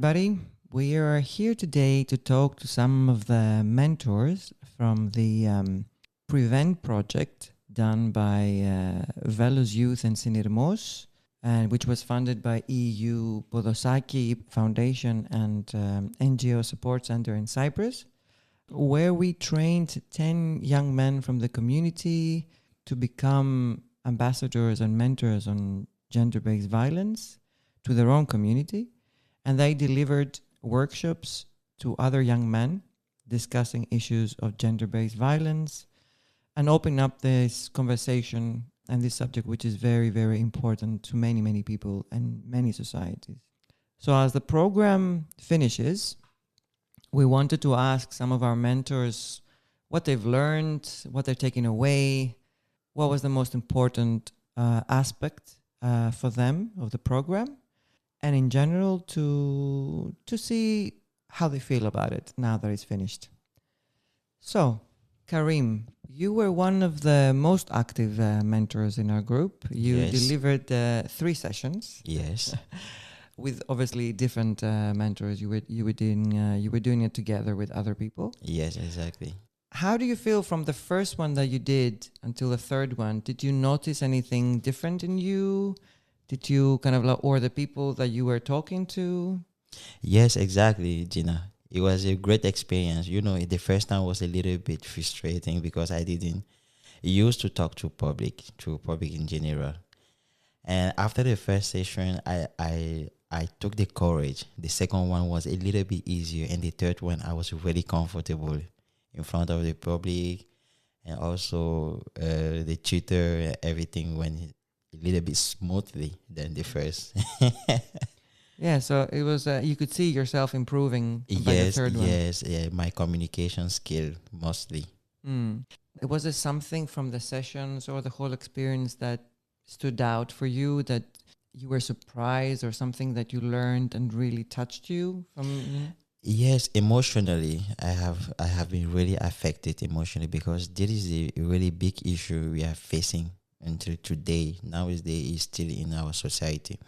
everybody. We are here today to talk to some of the mentors from the Prevent project done by Velos Youth and Synirmos, and which was funded by EU Podosaki Foundation and NGO Support Center in Cyprus, where we trained 10 young men from the community to become ambassadors and mentors on gender-based violence to their own community. And they delivered workshops to other young men discussing issues of gender-based violence and opening up this conversation and this subject, which is very, very important to many, many people and many societies. So as the program finishes, we wanted to ask some of our mentors what they've learned, what they're taking away, what was the most important aspect for them of the program, and in general to see how they feel about it now that it's finished. So, Karim, you were one of the most active mentors in our group. You delivered 3 sessions. Yes. With obviously different mentors. You were doing it together with other people. Yes, exactly. How do you feel from the first one that you did until the third one? Did you notice anything different in you? Did you kind of or the people that you were talking to? Yes, exactly, Gina. It was a great experience. You know, the first time was a little bit frustrating because I didn't used to talk to public in general. And after the first session, I took the courage. The second one was a little bit easier. And the third one, I was really comfortable in front of the public. And also the tutor, everything went a little bit smoothly than the first. Yeah, so it was, you could see yourself improving by the third one. Yes, my communication skill mostly. Was there something from the sessions or the whole experience that stood out for you, that you were surprised, or something that you learned and really touched you? Yes, emotionally, I have been really affected emotionally because there is a really big issue we are facing until today. Nowadays, is still in our society.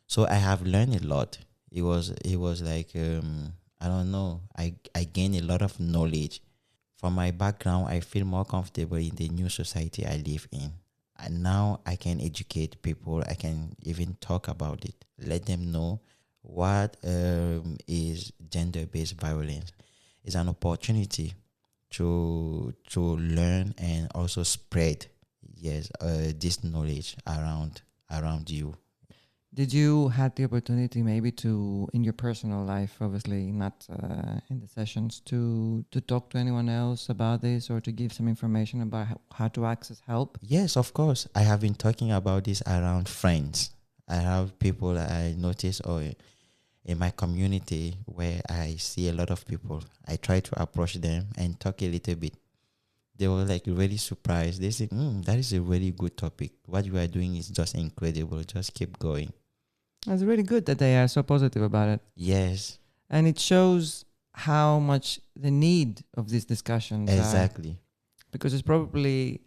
So I have learned a lot. It was like I don't know. I gained a lot of knowledge. From my background, I feel more comfortable in the new society I live in. And now I can educate people. I can even talk about it. Let them know what is gender-based violence. It's an opportunity to learn and also spread this knowledge around you. Did you have the opportunity maybe to, in your personal life, obviously not in the sessions, to talk to anyone else about this or to give some information about how to access help? Yes, of course. I have been talking about this around friends. I have people I notice in my community where I see a lot of people. I try to approach them and talk a little bit. They were like really surprised. They said, that is a really good topic. What you are doing is just incredible. Just keep going. It's really good that they are so positive about it. Yes. And it shows how much the need of these discussions. Exactly. Because it's probably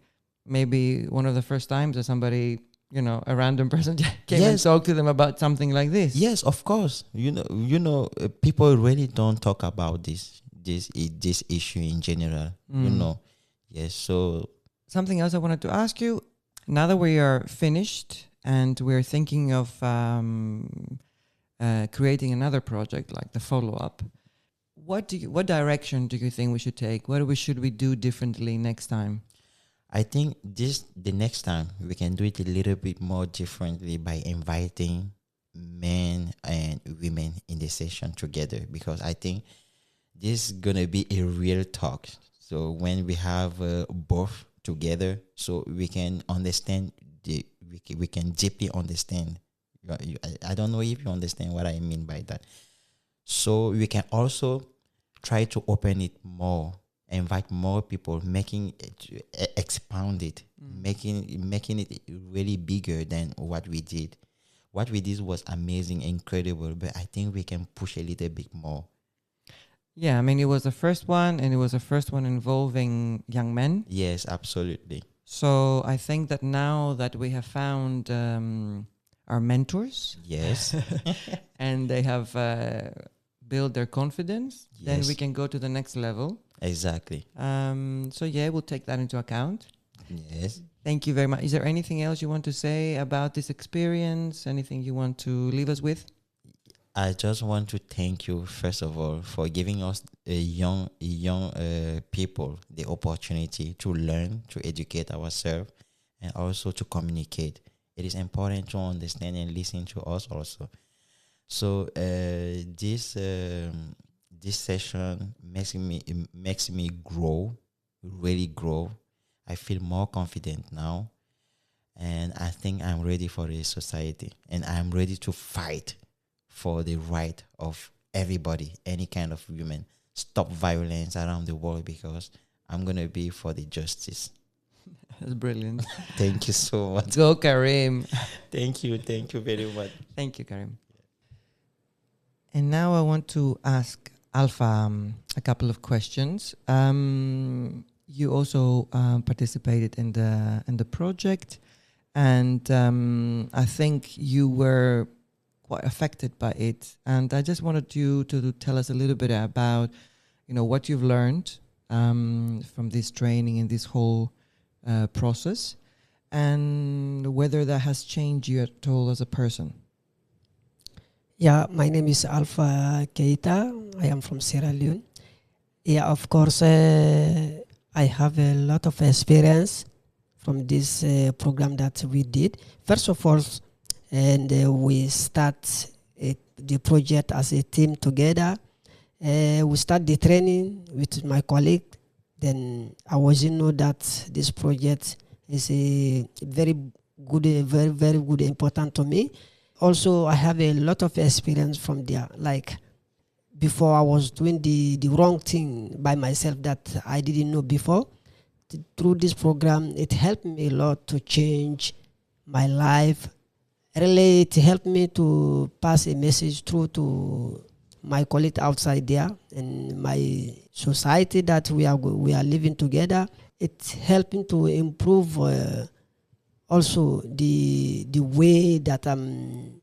maybe one of the first times that somebody, a random person came and talked to them about something like this. Yes, of course. People really don't talk about this issue in general. Yes, so something else I wanted to ask you, now that we are finished and we're thinking of creating another project like the follow-up, what direction do you think we should take? What should we do differently next time? I think the next time we can do it a little bit more differently by inviting men and women in the session together, because I think this is going to be a real talk. So when we have both together, so we can understand, we can deeply understand. I don't know if you understand what I mean by that. So we can also try to open it more, invite more people, making it, expound it, making it really bigger than what we did. What we did was amazing, incredible, but I think we can push a little bit more. Yeah, I mean, it was the first one, and it was the first one involving young men. Yes, absolutely. So I think that now that we have found our mentors. Yes. And they have built their confidence, then we Yes. can go to the next level. Exactly. So yeah, we'll take that into account. Yes. Thank you very much. Is there anything else you want to say about this experience? Anything you want to leave us with? I just want to thank you first of all for giving us a young people the opportunity to learn, to educate ourselves, and also to communicate. It is important to understand and listen to us also. So this session makes me grow, really grow. I feel more confident now, and I think I'm ready for the society, and I'm ready to fight for the right of everybody, any kind of women. Stop violence around the world because I'm gonna be for the justice. That's brilliant. Thank you so much. Go, Karim. Thank you very much. Thank you, Karim. And now I want to ask Alpha a couple of questions. You also participated in the project, and I think you were quite affected by it. And I just wanted you to tell us a little bit about, what you've learned from this training and this whole process, and whether that has changed you at all as a person. Yeah, my name is Alpha Keita. I am from Sierra Leone. Yeah, of course, I have a lot of experience from this program that we did. First of all, and we start the project as a team together. We start the training with my colleague. Then I wasn't know that this project is a very good, very, very good, important to me. Also, I have a lot of experience from there. Like before, I was doing the wrong thing by myself that I didn't know before. Through this program, it helped me a lot to change my life. Really, it helped me to pass a message through to my colleagues outside there and my society that we are living together. It's helping to improve also the way that I'm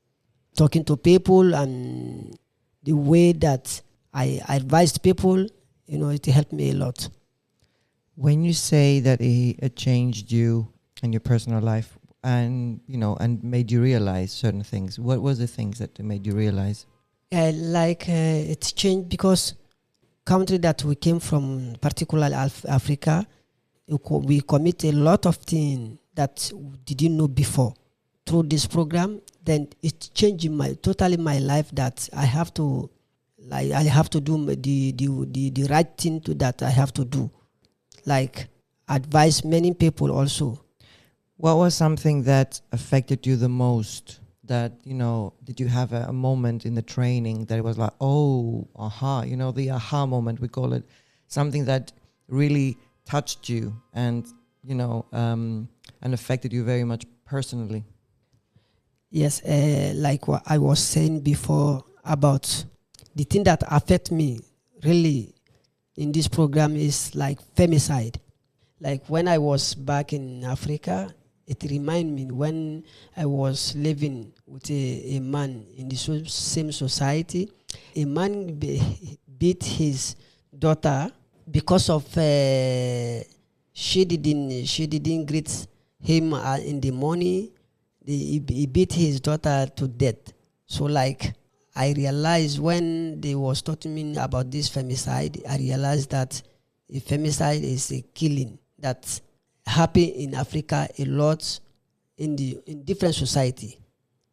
talking to people and the way that I advise people. It helped me a lot. When you say that it changed you in your personal life and made you realize certain things, what was the things that made you realize? It changed because country that we came from, particularly Africa, we commit a lot of things that we didn't know before. Through this program, then it changed totally my life that I have to do the right thing to that I have to do. Like advise many people also. What was something that affected you the most? That, did you have a moment in the training that it was like, oh, aha, the aha moment, we call it, something that really touched you and, and affected you very much personally? Yes, like what I was saying before about the thing that affect me really in this program is like femicide. Like when I was back in Africa, it reminded me when I was living with a man in the same society. A man beat his daughter because of she didn't greet him in the morning. He beat his daughter to death. So like I realized when they was talking me about this femicide, I realized that a femicide is a killing that happen in Africa a lot in different society.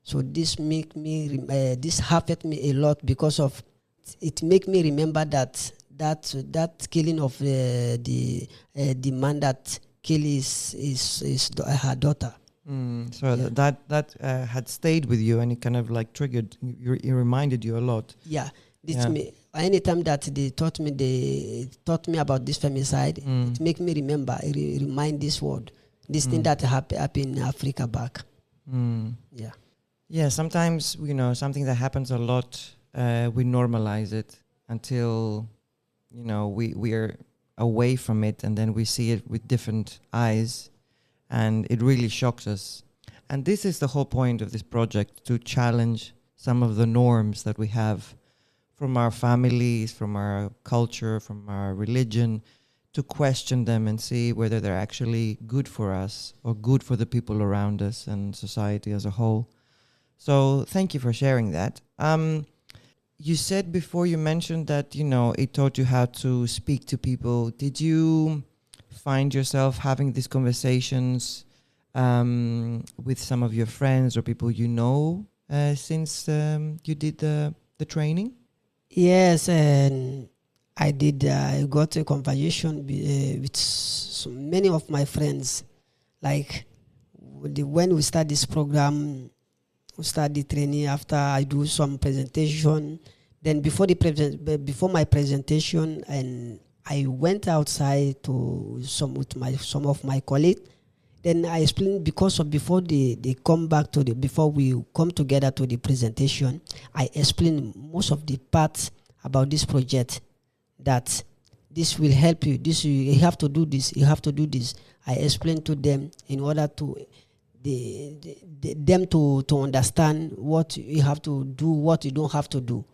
So this make me this affect me a lot because of it make me remember that killing of the man that kill his her daughter. So yeah. that had stayed with you, and it kind of like triggered. It reminded you a lot. Yeah, me. Anytime that they taught me about this femicide, it make me remember. It remind this word, this thing that happened in Africa back. Yeah. Yeah. Sometimes something that happens a lot, we normalize it until we are away from it, and then we see it with different eyes. And it really shocks us. And this is the whole point of this project, to challenge some of the norms that we have from our families, from our culture, from our religion, to question them and see whether they're actually good for us or good for the people around us and society as a whole. So thank you for sharing that. You said before, you mentioned that, it taught you how to speak to people. Did you find yourself having these conversations with some of your friends or people since you did the training? Yes, and I did. I got a conversation with many of my friends. Like when we start this program, we start the training. After I do some presentation, then before my presentation, and I went outside to some of my colleagues. Then I explained, before they come back before we come together to the presentation, I explained most of the parts about this project, that this will help you. You have to do this. You have to do this. I explained to them in order to them to understand what you have to do, what you don't have to do.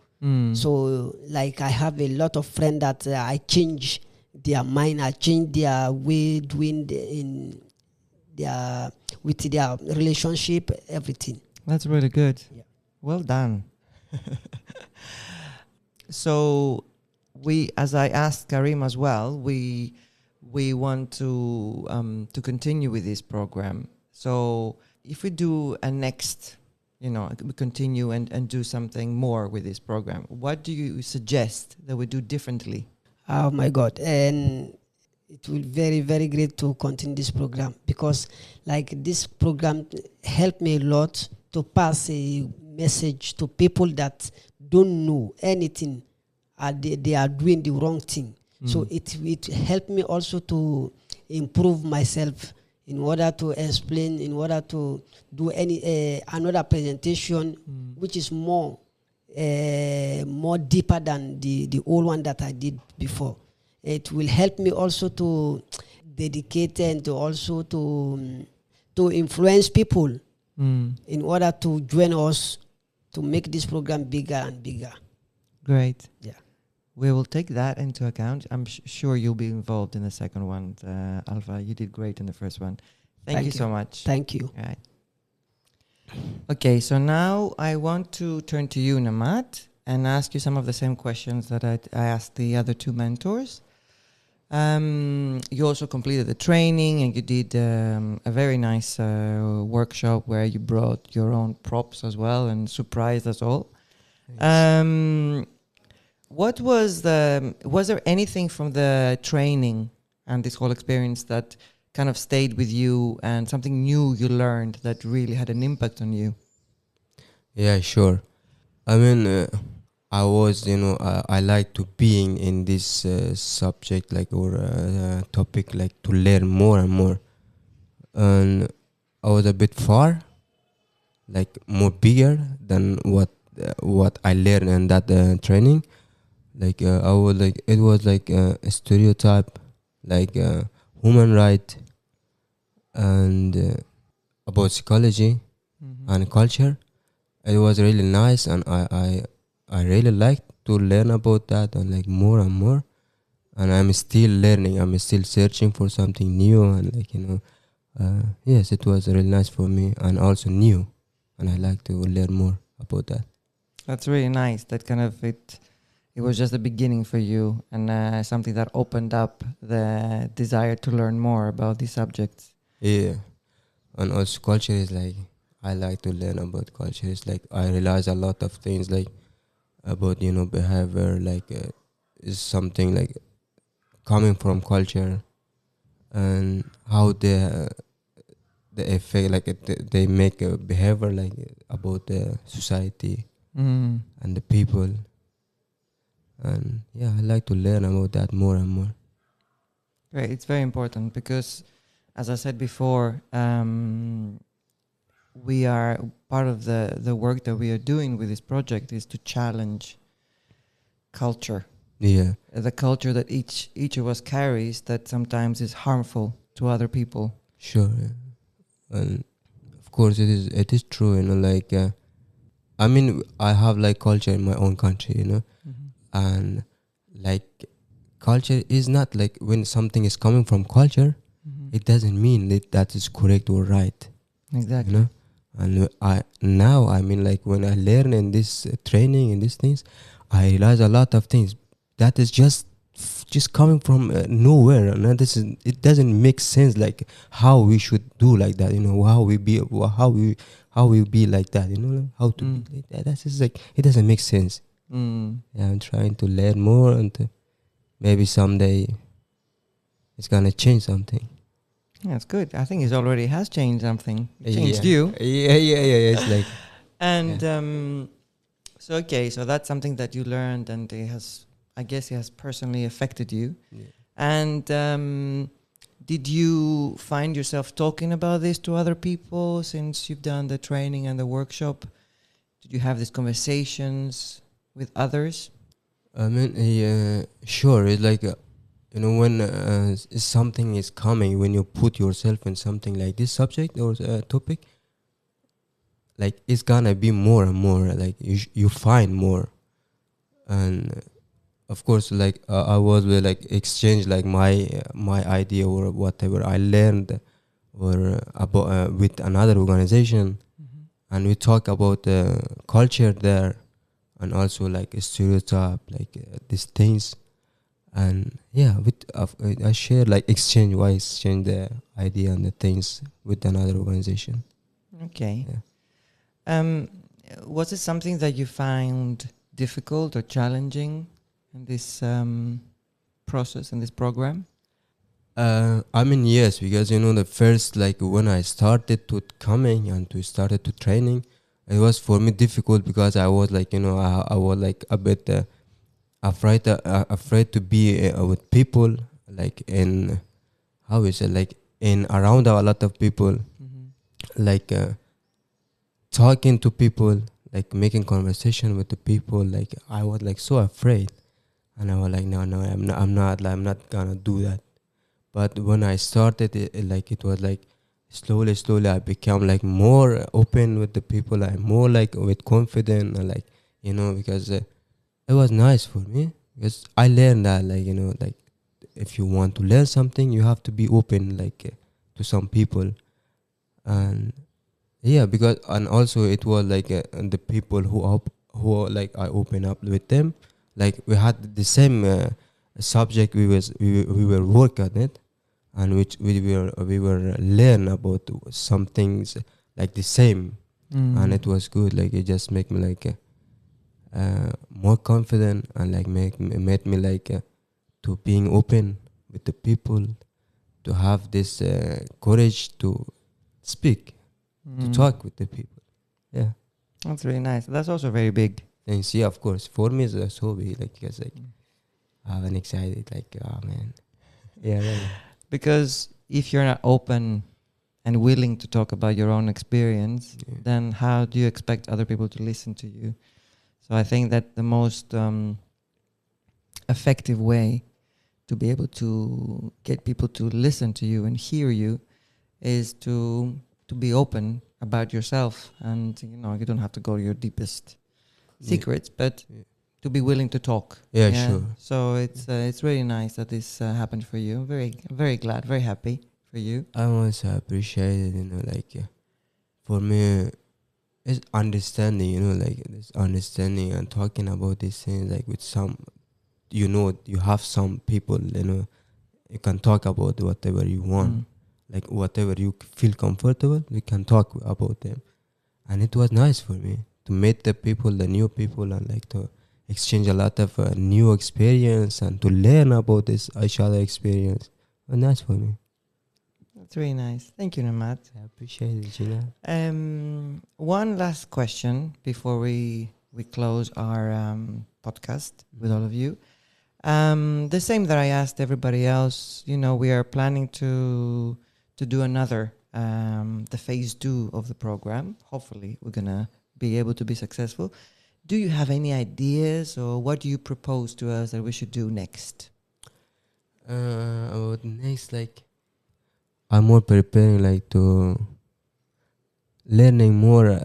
So, like, I have a lot of friends that I change their mind. I change their way doing with their relationship, everything. That's really good. Yeah. Well done. So as I asked Karim as well, we want to continue with this program. So if we do a next, we continue and do something more with this program, what do you suggest that we do differently? Oh my God. And it will be very, very great to continue this program, because like this program helped me a lot to pass a message to people that don't know anything. They are doing the wrong thing. So it helped me also to improve myself in order to explain, in order to do another presentation which is more deeper than the old one that I did before. It will help me also to dedicate and to also to influence people in order to join us to make this program bigger and bigger. Great. Yeah. We will take that into account. I'm sure you'll be involved in the second one. Alpha, you did great in the first one. Thank you so much. Thank you. All right. Okay, so now I want to turn to you, Namat, and ask you some of the same questions that I asked the other two mentors. You also completed the training, and you did a very nice workshop where you brought your own props as well and surprised us all. What was there anything from the training and this whole experience that kind of stayed with you, and something new you learned that really had an impact on you? Yeah, sure. I mean, I was, I like to being in this subject, or topic, to learn more and more. And I was a bit far, more bigger than what I learned in that training. I was it was a stereotype, human right, and about psychology and culture. It was really nice, and I really liked to learn about that, and more and more. And I'm still learning. I'm still searching for something new, and yes, it was really nice for me, and also new, and I like to learn more about that. That's really nice. That kind of it was just the beginning for you, and something that opened up the desire to learn more about these subjects. Yeah, and also culture is I like to learn about culture. It's I realize a lot of things about behavior, is something coming from culture, and how the effect they make a behavior about the society and the people. And yeah, I like to learn about that more and more. Right, it's very important because, as I said before, we are part of the work that we are doing with this project is to challenge culture. Yeah, The culture that each of us carries that sometimes is harmful to other people. sure. Yeah. And of course, it is true, like, I mean, I have like culture in my own country, and like culture is not like when something is coming from culture, it doesn't mean that is correct or right, Exactly. And I mean, like when I learn in this training and these things, I realize a lot of things that is just coming from nowhere, and it doesn't make sense, like how we should do like that, how we be like that, like, how to be like that. That's just like, it doesn't make sense. Yeah, I'm trying to learn more, and maybe someday it's gonna change something. That's good. I think it already has changed something. It changed you. Yeah. It's like, And so okay, so that's something that you learned, and I guess it has personally affected you. yeah. And did you find yourself talking about this to other people since you've done the training and the workshop? Did you have these conversations with others? I mean, sure. It's like, when something is coming, when you put yourself in something like this subject or topic, like it's gonna be more and more. Like you find more, and of course, like I was like exchange like my idea or whatever I learned or about with another organization, and we talk about the culture there, and also like a stereotype, like these things. And yeah, I share like exchange the idea and the things with another organization. Okay. Yeah. Was it something that you found difficult or challenging in this process, in this program? I mean, yes, because the first, like when I started to coming and to started to training, it was for me difficult because I was like, I was like a bit afraid to be with people, like in, how is it, like in around a lot of people, like talking to people, like making conversation with the people. Like I was like so afraid, and I was like, no, I'm not gonna do that. But when I started like it was like slowly I become like more open with the people. I'm more like with confident, and like because it was nice for me, because I learned that, like like if you want to learn something, you have to be open, like to some people. And yeah, because, and also it was like the people who like I open up with them, like we had the same subject, we were work on it, and which we were learn about some things like the same. And it was good, like it just make me like more confident, and like made me like to being open with the people, to have this courage to speak, to talk with the people. Yeah. That's really nice. That's also very big. And see, of course, for me it's so big, like, because like I'm excited, like, oh man. Yeah. Because if you're not open and willing to talk about your own experience, then how do you expect other people to listen to you? So I think that the most effective way to be able to get people to listen to you and hear you is to be open about yourself. And you don't have to go to your deepest secrets, but to be willing to talk. Yeah, sure. So it's really nice that this happened for you. Very, very glad, very happy for you. I also appreciate it, like for me it's understanding, like this understanding and talking about these things, like with some, you have some people, you can talk about whatever you want, like whatever you feel comfortable, you can talk about them. And it was nice for me to meet the new people, and like to exchange a lot of new experience, and to learn about this each other experience. It was nice for me. That's really nice. Thank you, Namat. I appreciate it, Gina. One last question before we close our podcast with all of you. The same that I asked everybody else. We are planning to do another the phase 2 of the program. Hopefully, we're gonna be able to be successful. Do you have any ideas, or what do you propose to us that we should do next? About next, like I'm more preparing, like to learning more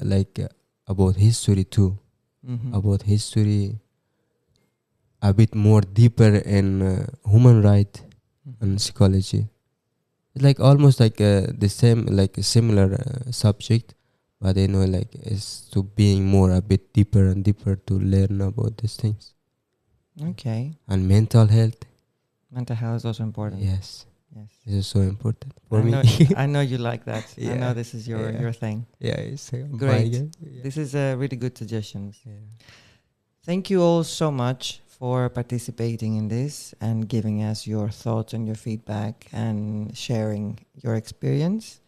about history too, Mhm. about history, a bit more deeper in human right and psychology. It's like almost like the same, like a similar subject, but like it's to being more a bit deeper and deeper to learn about these things. Okay. And mental health, Mental health is also important. yes, Yes. this is so important for I me. know, I know you like that. I know Yeah, this is your, yeah. your thing. Yeah, it's Great. buying it. Yeah. This is really good suggestions. Yeah. Thank you all so much for participating in this and giving us your thoughts and your feedback and sharing your experience.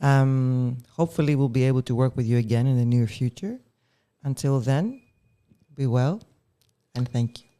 Hopefully, we'll be able to work with you again in the near future. Until then, be well and thank you.